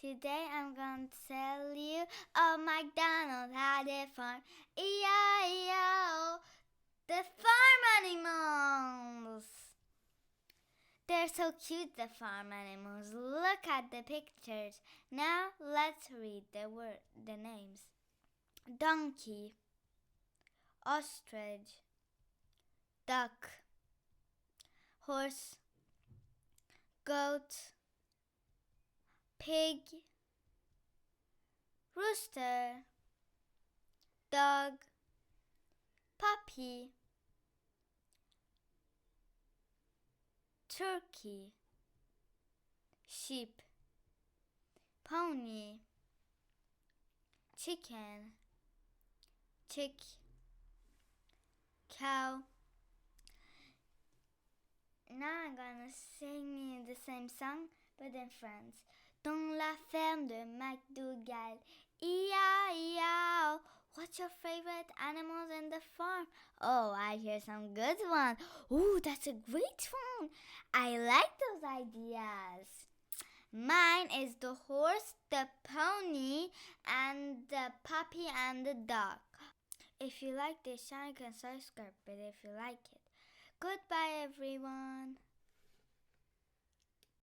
Today I'm going to tell you Old MacDonald had a farm. E-I-E-I-O, the farm animals. They're so cute, the farm animals. Look at the pictures. Now let's read the names. Donkey, ostrich, duck, horse, goat, pig, rooster, dog, puppy, turkey, sheep, pony, chicken, chick, cow. Now I'm gonna sing you the same song, but in French. Dans la ferme de MacDonald. E-I-E-I-O. What's your favorite animals in the farm? Oh, I hear some good ones. Ooh, that's a great one. I like those ideas. Mine is the horse, the pony, and the puppy and the dog. If you like this channel, you can subscribe it if you like it. Goodbye, everyone.